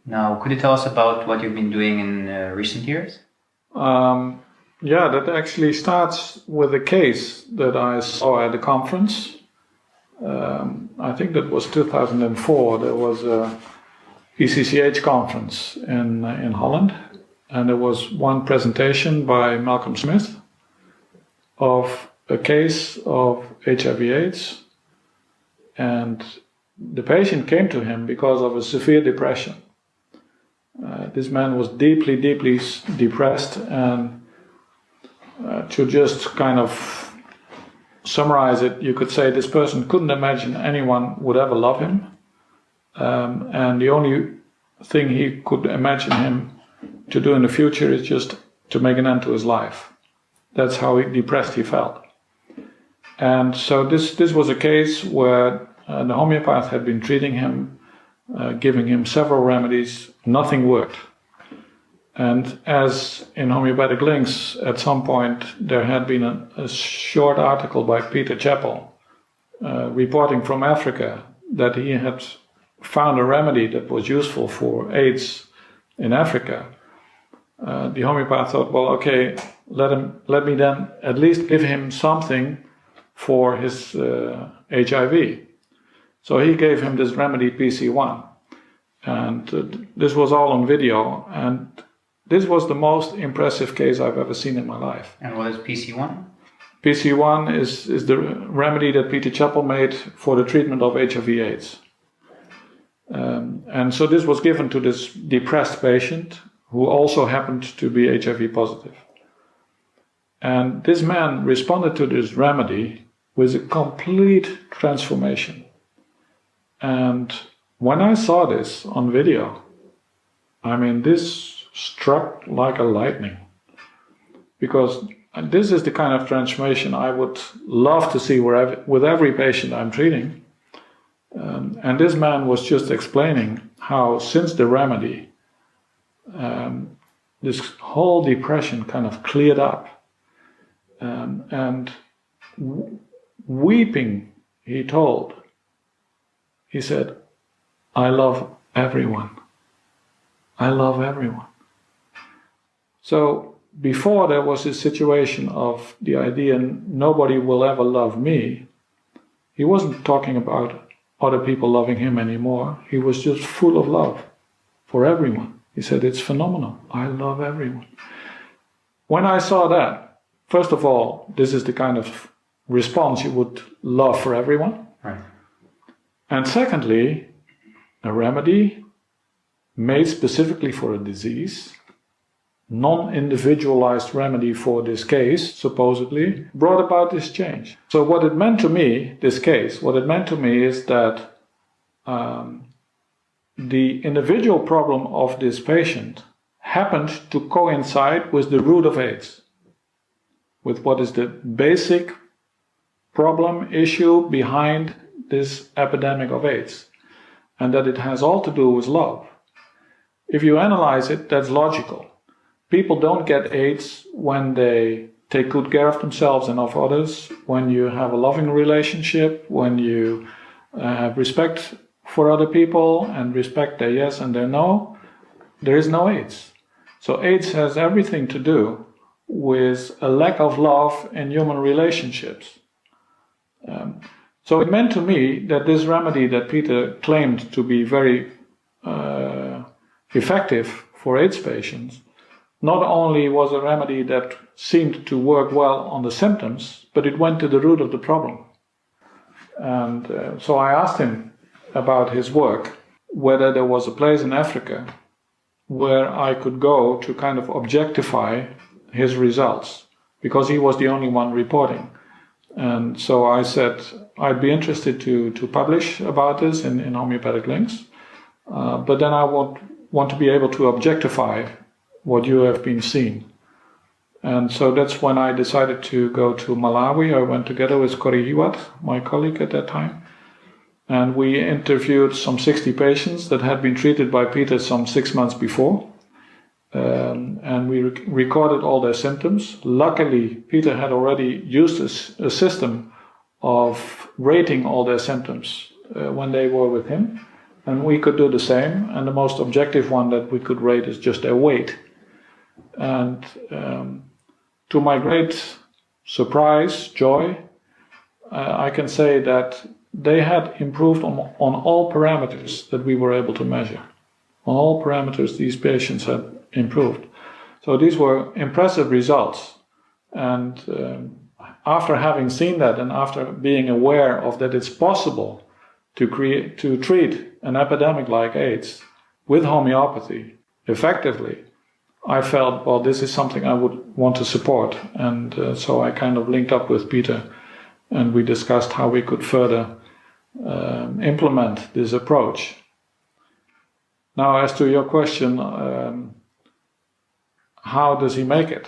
Now, could you tell us about what you've been doing in recent years? Yeah, that actually starts with a case that I saw at a conference. I think that was 2004. There was a ECCH conference in Holland, and there was one presentation by Malcolm Smith of a case of HIV/AIDS, and the patient came to him because of a severe depression. This man was deeply depressed, and to just kind of summarize it, you could say this person couldn't imagine anyone would ever love him, and the only thing he could imagine him to do in the future is just to make an end to his life. That's how depressed he felt. And so this was a case where the homeopath had been treating him, giving him several remedies. Nothing worked. And as in Homeopathic Links, at some point there had been a short article by Peter Chappell reporting from Africa that he had found a remedy that was useful for AIDS in Africa. The homeopath thought, well, okay, let me then at least give him something for his HIV. So he gave him this remedy PC1, and this was all on video, and this was the most impressive case I've ever seen in my life. And what is PC1? PC1 is the remedy that Peter Chappell made for the treatment of HIV/AIDS. And so this was given to this depressed patient who also happened to be HIV positive. And this man responded to this remedy with a complete transformation. And when I saw this on video, I mean, this struck like a lightning. Because this is the kind of transformation I would love to see with every patient I'm treating. And this man was just explaining how, since the remedy, this whole depression kind of cleared up. And weeping, he said, I love everyone. I love everyone. So before there was this situation of the idea nobody will ever love me, he wasn't talking about other people loving him anymore. He was just full of love for everyone. He said, it's phenomenal. I love everyone. When I saw that, first of all, this is the kind of response you would love for everyone. Right. And secondly, a remedy made specifically for a disease, non-individualized remedy for this case, supposedly, brought about this change. So what it meant to me, this case, what it meant to me is that the individual problem of this patient happened to coincide with the root of AIDS, with what is the basic problem, issue behind this epidemic of AIDS, and that it has all to do with love. If you analyze it, that's logical. People don't get AIDS when they take good care of themselves and of others, when you have a loving relationship, when you have respect for other people and respect their yes and their no. There is no AIDS. So AIDS has everything to do with a lack of love in human relationships. So it meant to me that this remedy that Peter claimed to be very effective for AIDS patients not only was a remedy that seemed to work well on the symptoms, but it went to the root of the problem. And so I asked him about his work, whether there was a place in Africa where I could go to kind of objectify his results, because he was the only one reporting. And so I said I'd be interested to publish about this in Homeopathic Links, but then I want to be able to objectify what you have been seeing. And so that's when I decided to go to Malawi. I went together with Corrie Hiwat, my colleague at that time, and we interviewed some 60 patients that had been treated by Peter some 6 months before. And we recorded all their symptoms. Luckily, Peter had already used a system of rating all their symptoms when they were with him. and we could do the same. And the most objective one that we could rate is just their weight. And to my great surprise, joy, I can say that they had improved on all parameters that we were able to measure. On all parameters, these patients had improved. So these were impressive results. And after having seen that, and after being aware of that it's possible to treat an epidemic like AIDS with homeopathy effectively, I felt, well, this is something I would want to support. And so I kind of linked up with Peter, and we discussed how we could further implement this approach. Now, as to your question, how does he make it?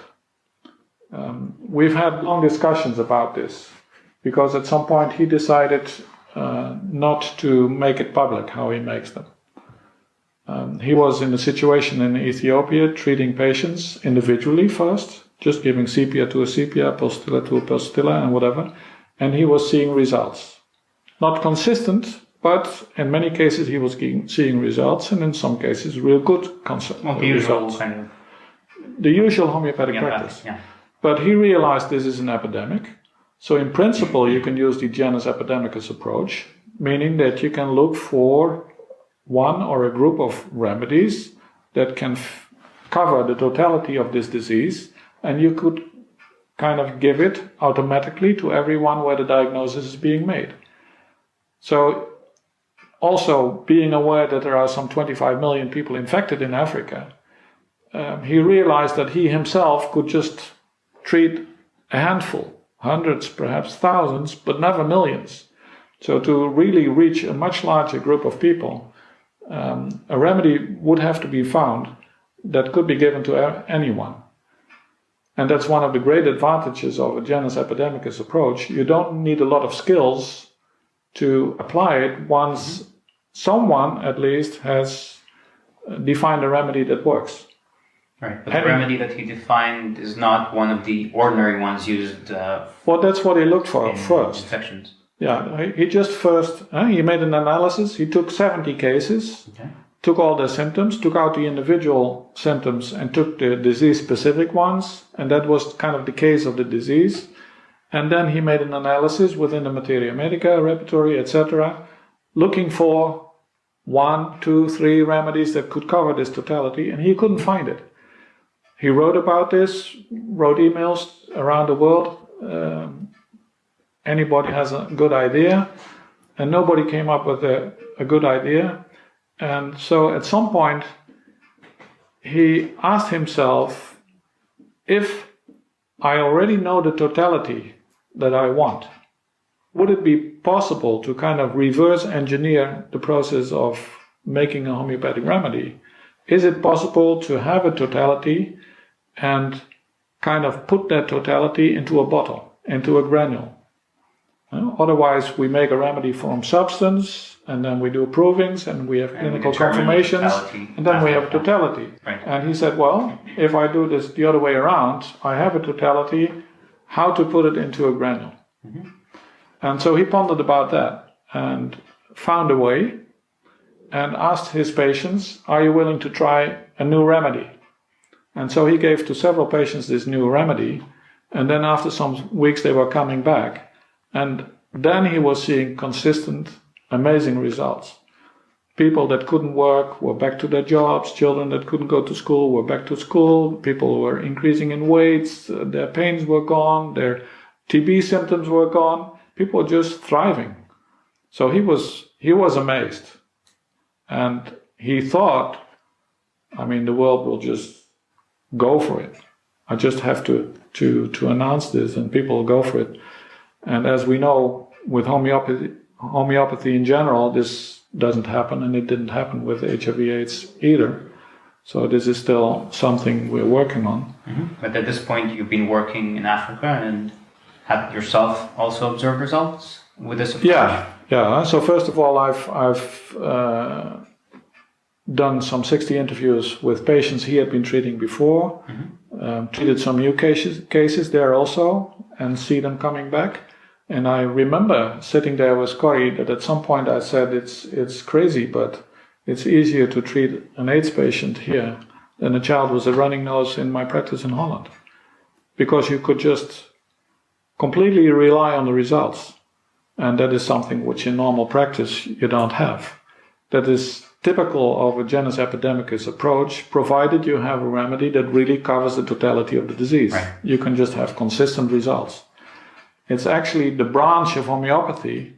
We've had long discussions about this, because at some point he decided not to make it public how he makes them. He was in a situation in Ethiopia treating patients individually first, just giving sepia to a sepia, pastilla to a pastilla, and whatever, and he was seeing results. Not consistent, but in many cases he was seeing results, and in some cases real good results. The usual homeopathic practice. Yeah. But he realized this is an epidemic, so in principle you can use the genus epidemicus approach, meaning that you can look for one or a group of remedies that can cover the totality of this disease, and you could kind of give it automatically to everyone where the diagnosis is being made. So also being aware that there are some 25 million people infected in Africa, he realized that he himself could just treat a handful, hundreds, perhaps thousands, but never millions. So to really reach a much larger group of people, a remedy would have to be found that could be given to anyone. And that's one of the great advantages of a genus epidemicus approach. You don't need a lot of skills to apply it once someone at least has defined a remedy that works. Right, but the remedy that he defined is not one of the ordinary ones used well, that's what he looked for first. Infections. Yeah, he just first, he made an analysis. He took 70 cases, took all their symptoms, took out the individual symptoms and took the disease-specific ones, and that was kind of the case of the disease. And then he made an analysis within the materia medica, repertory, etc., looking for 1, 2, 3 remedies that could cover this totality, and he couldn't find it. He wrote about this, wrote emails around the world. Anybody has a good idea, and nobody came up with a good idea. And so at some point, he asked himself, if I already know the totality that I want, would it be possible to kind of reverse engineer the process of making a homeopathic remedy? Is it possible to have a totality and kind of put that totality into a bottle, into a granule? Otherwise, we make a remedy from substance, and then we do provings, and we have clinical confirmations, and then we have a totality. Right. And he said, well, if I do this the other way around, I have a totality, how to put it into a granule. Mm-hmm. And so he pondered about that and found a way and asked his patients, are you willing to try a new remedy? And so he gave to several patients this new remedy, and then after some weeks they were coming back. And then he was seeing consistent, amazing results. People that couldn't work were back to their jobs. Children that couldn't go to school were back to school. People were increasing in weights. Their pains were gone. Their TB symptoms were gone. People were just thriving. So he was amazed. And he thought, I mean, the world will just go for it. I just have to announce this and people will go for it. And as we know, with homeopathy in general, this doesn't happen, and it didn't happen with HIV/AIDS either. So this is still something we're working on. Mm-hmm. But at this point, you've been working in Africa and have yourself also observed results with this approach? Yeah. So first of all, I've done some 60 interviews with patients he had been treating before. Mm-hmm. Treated some new cases there also, and see them coming back. And I remember sitting there with Corrie that at some point I said, it's crazy, but it's easier to treat an AIDS patient here than a child with a running nose in my practice in Holland. Because you could just completely rely on the results. And that is something which in normal practice you don't have. That is typical of a genus epidemicus approach, provided you have a remedy that really covers the totality of the disease. Right. You can just have consistent results. It's actually the branch of homeopathy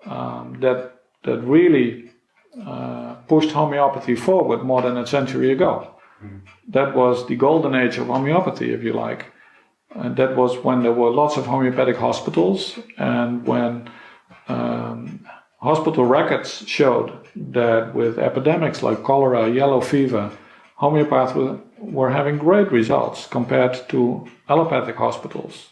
that really pushed homeopathy forward more than a century ago. That was the golden age of homeopathy, if you like. And that was when there were lots of homeopathic hospitals, and when hospital records showed that with epidemics like cholera, yellow fever, homeopaths were having great results compared to allopathic hospitals.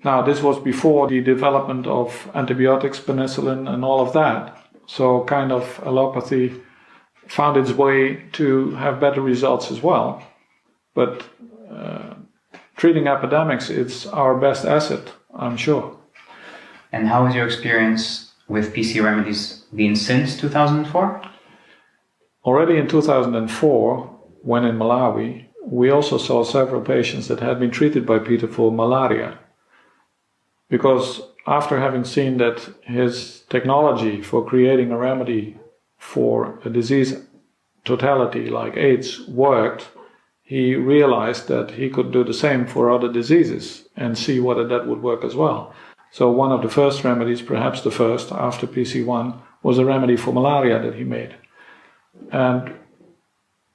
Now, this was before the development of antibiotics, penicillin, and all of that. So kind of allopathy found its way to have better results as well. But treating epidemics, it's our best asset, I'm sure. And how has your experience with PC remedies been since 2004? Already in 2004, when in Malawi, we also saw several patients that had been treated by Peter for malaria. Because after having seen that his technology for creating a remedy for a disease totality like AIDS worked, he realized that he could do the same for other diseases and see whether that would work as well. So one of the first remedies, perhaps the first after PC1, was a remedy for malaria that he made. And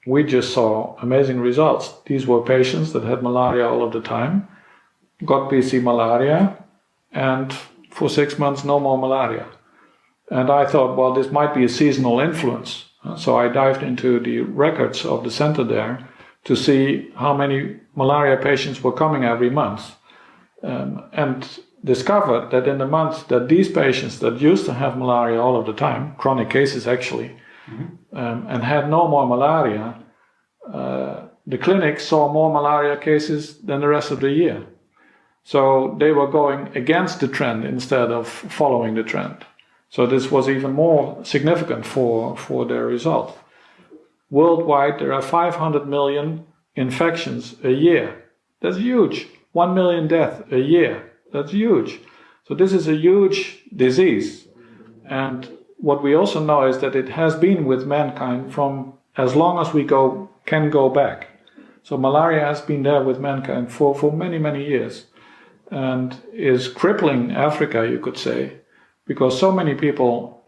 we just saw amazing results. These were patients that had malaria all of the time, got PC malaria, and for 6 months no more malaria. And I thought, well, this might be a seasonal influence. So I dived into the records of the center there to see how many malaria patients were coming every month. And discovered that in the month that these patients that used to have malaria all of the time, chronic cases actually, and had no more malaria, the clinic saw more malaria cases than the rest of the year. So they were going against the trend instead of following the trend. So this was even more significant for their result. Worldwide, there are 500 million infections a year. That's huge. 1 million deaths a year. That's huge. So this is a huge disease. And what we also know is that it has been with mankind from as long as we can go back. So malaria has been there with mankind for many, many years. And is crippling Africa, you could say, because so many people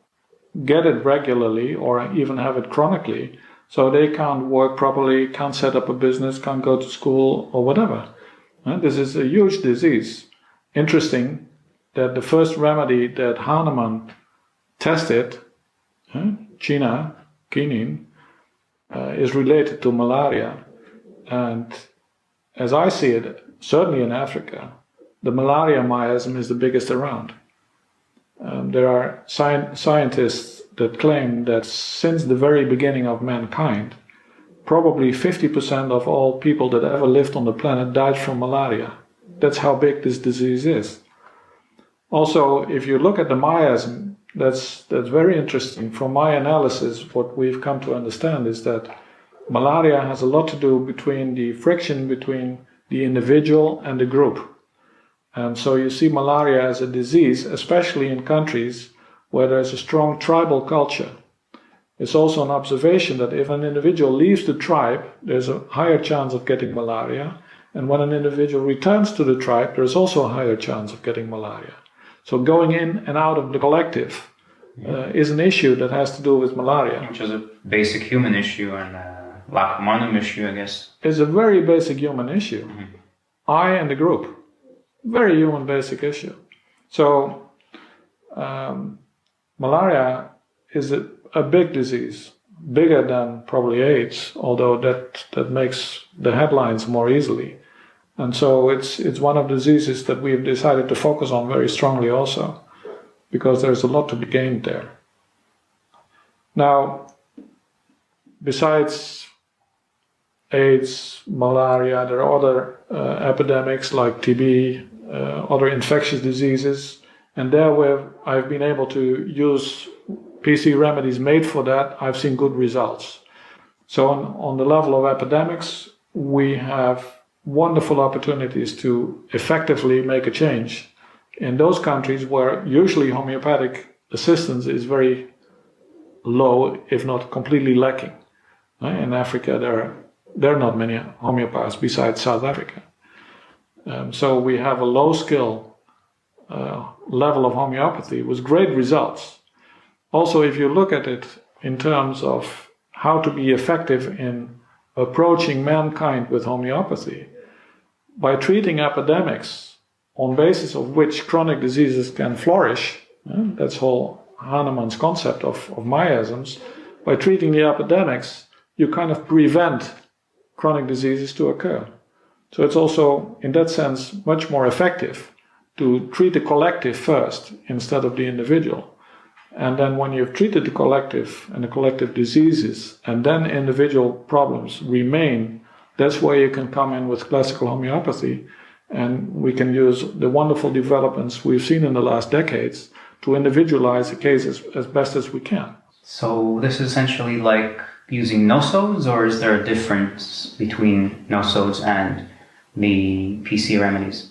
get it regularly or even have it chronically, so they can't work properly, can't set up a business, can't go to school or whatever. This is a huge disease. Interesting that the first remedy that Hahnemann tested, China, quinine, is related to malaria. And as I see it, certainly in Africa, the malaria miasm is the biggest around. There are scientists that claim that since the very beginning of mankind, probably 50% of all people that ever lived on the planet died from malaria. That's how big this disease is. Also, if you look at the miasm, that's very interesting. From my analysis, what we've come to understand is that malaria has a lot to do between the friction between the individual and the group. And so you see malaria as a disease, especially in countries where there's a strong tribal culture. It's also an observation that if an individual leaves the tribe, there's a higher chance of getting malaria. And when an individual returns to the tribe, there's also a higher chance of getting malaria. So going in and out of the collective is an issue that has to do with malaria. Which is a basic human issue and a lacrimonium issue, I guess. It's a very basic human issue. I and the group. Very human basic issue. So malaria is a big disease, bigger than probably AIDS, although that makes the headlines more easily. And so it's one of the diseases that we've decided to focus on very strongly also, because there's a lot to be gained there. Now, besides AIDS, malaria, there are other epidemics like TB, other infectious diseases. And there where I've been able to use PC remedies made for that, I've seen good results. So on the level of epidemics, we have wonderful opportunities to effectively make a change in those countries where usually homeopathic assistance is very low, if not completely lacking. In Africa, there are not many homeopaths besides South Africa. So we have a low skill level of homeopathy with great results. Also, if you look at it in terms of how to be effective in approaching mankind with homeopathy, by treating epidemics on basis of which chronic diseases can flourish, that's whole Hahnemann's concept of miasms, by treating the epidemics, you kind of prevent chronic diseases to occur. So it's also, in that sense, much more effective to treat the collective first instead of the individual. And then when you've treated the collective and the collective diseases, and then individual problems remain, that's where you can come in with classical homeopathy, and we can use the wonderful developments we've seen in the last decades to individualize the cases as best as we can. So this is essentially like using nosodes, or is there a difference between nosodes and the PC remedies?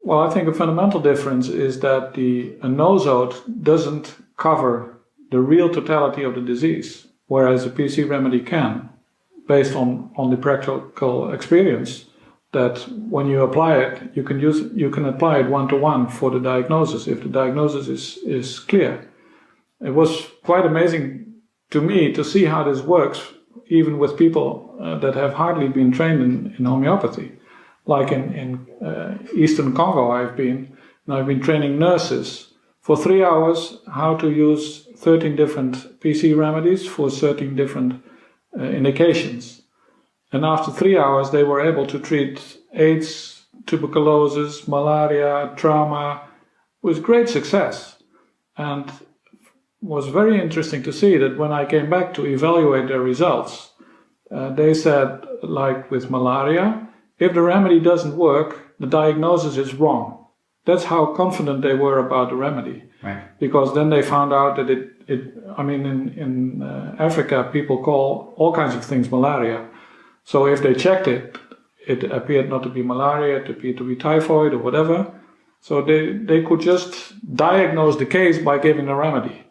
Well, I think a fundamental difference is that a nosode doesn't cover the real totality of the disease, whereas a PC remedy can, based on the practical experience, that when you apply it, you can apply it one-to-one for the diagnosis, if the diagnosis is clear. It was quite amazing to me to see how this works, even with people that have hardly been trained in homeopathy. Like in Eastern Congo, I've been training nurses for 3 hours how to use 13 different PC remedies for 13 different indications. And after 3 hours, they were able to treat AIDS, tuberculosis, malaria, trauma with great success. And was very interesting to see that when I came back to evaluate their results, they said, like with malaria, if the remedy doesn't work, the diagnosis is wrong. That's how confident they were about the remedy. Right. Because then they found out that in Africa, people call all kinds of things malaria. So if they checked it, it appeared not to be malaria, it appeared to be typhoid or whatever. So they could just diagnose the case by giving a remedy.